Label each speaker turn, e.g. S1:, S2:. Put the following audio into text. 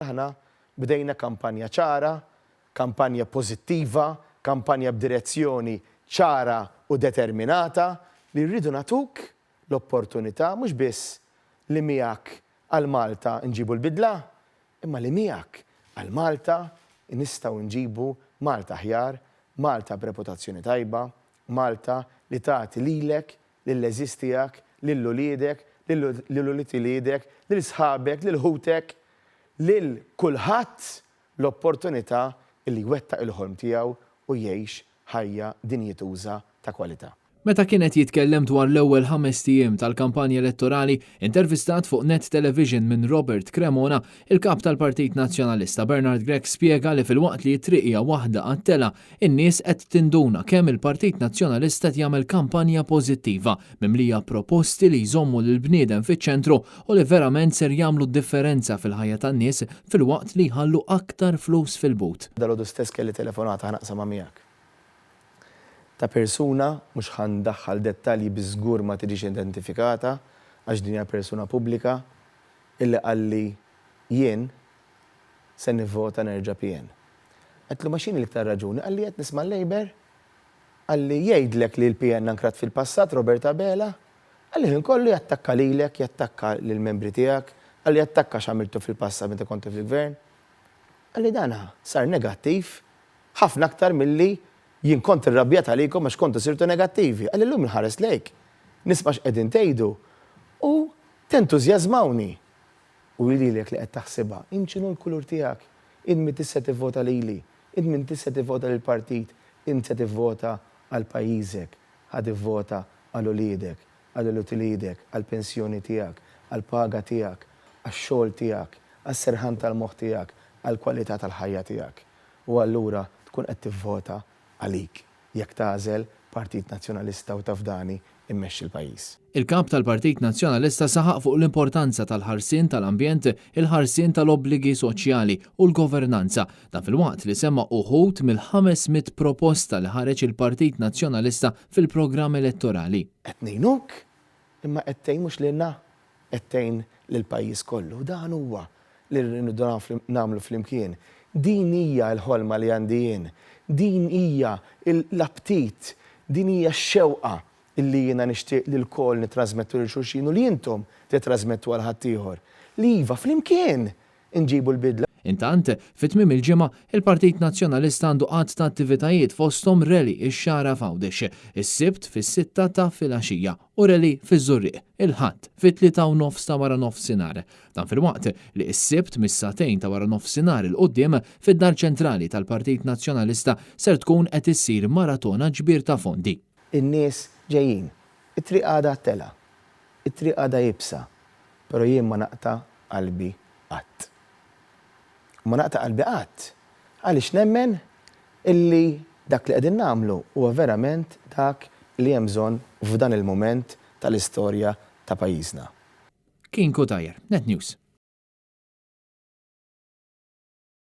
S1: Aħna bdejna kampanja ċara, kampanja pożittiva, kampanja b'direzzjoni ċara u determinata li rridu nagħtuk l-opportunità mhux biss li miegħek għal Malta nġibu l-bidla, imma li miegħek għal Malta nistgħu nġibu Malta aħjar, Malta b'reputazzjoni tajba, Malta li tagħti lilek, lill-eżis tiegħek, lill-uliedek, lill-ulitiliedek, lill-sħabek, lill-ħutek, lil kulħadd l-opportunità li jwettaq il-ħolm tiegħu u jgħix ħajja dinjituża ta' kwalità.
S2: Meta kienet jitkellem dwar l-ewwel 5 ijiem tal-kampanja elettorali, intervistat fuq Net Television minn Robert Cremona, il-kap tal-Partit Nazzjonalista Bernard Gregg spjega li fil-waqt li triqija waħda għat-tela, in-nies qed tinduna kemm il-Partit Nazzjonalista qed jagħmel kampanja pożittiva mimlija proposti li jżommu lill-bniedem fiċ-ċentru u li verament ser jagħmlu differenza fil-ħajja tan-nies fil-waqt li jħallu aktar flus fil-but.
S1: Dalgħodu stess kelli telefonata ħanaqsam miegħek. Ta' persuna mhux ħandaħħal dettalji biżgur ma tiġix identifikata għax din hija persuna pubblika illi qalli jien se nivvota nerġa' PN. Qedlu ma x'inhi l-iktar raġuni, qalli qed nisma' Labor, qalli jgħidlek li l-PN ankrat fil-passat Robert Abela, qalli inkollu jattakka lilek, jattakka lill-membri tiegħek, qalli jattakka x'għamiltu fil-passat meta kont fil-gvern. Qalli dana sar negattiv ħafna aktar milli jien kont irrabjat għalikom għax kontu sirtu negattivi. Għalli l-lum nħares lejk, nismax qegħdin tgħidu u tentużjażmawni. U jililek li qed taħsibha, inċinu l-kulur tiegħek, in min tista' tivvota lili, in min tista' tivvota lill-partit, in se tivvota għal pajjiżek, ħad ivvota għal uliedek, għal utiliedek, għal pensjoni tiegħek, għal paga tiegħek, għax-xogħol tiegħek, għas-serħan tal-moħħ tiegħek, għal kwalità tal-ħajja tiegħek. U allura tkun qed tivvota għalik, jekk tażel Partit Nazzjonalista u tafdani immexxi l-pajjiż.
S2: Il-kap tal-Partit Nazzjonalista saħaq fuq l-importanza tal-ħarsien tal-ambjent, il-ħarsien tal-obbligi soċjali u l-governanza, dan fil-waqt li semma uħud mill-500 proposta li ħareġ il-Partit Nazzjonalista fil-programm elettorali.
S1: Qed ngħinuk, imma qed tgħin mhux lilna, qed tgħin lill-pajjiż kollu. Dan huwa li rridu nagħmlu flimkien. Din hija l-ħolma li għandi jien. Din hija l-aptit, din hija x-xewqa illi jiena nixtieq li l-kol nitrasmettu lil xulxin u li intom titrasmettu għal ħaddieħor. Li iva flimkien inġibu l-bidla.
S2: Intant, fit-tmiem il-ġimgħa, il-Partit Nazzjonalista għandu qatt ta' attivitajiet fosthom rally ix-xara f'Għawdex, is-Sibt fis-6 ta' filgħaxija u rally fiż-Żurrieq, il-Ħadd fit-3 ta' wara nofsinhar. Dan fil-waqt li s-Sibt mis-satejn ta' wara nofsinhar il-qudiem fid-Dar Ċentrali tal-Partit Nazzjonalista ser tkun qed issir maratona ġbir ta' fondi.
S1: In-nies ġejjin, it-triq għadha tela, it-triq għadha jibsa, però jien ma naqta' qalbi qatt. Ma naqta' qalbi qatt, għaliex nemmen illi dak li qegħdin nagħmlu huwa verament dak li hemm bżonn f'dan il-mument tal-istorja ta' pajjiżna.
S2: Kien Kutajer, Net News.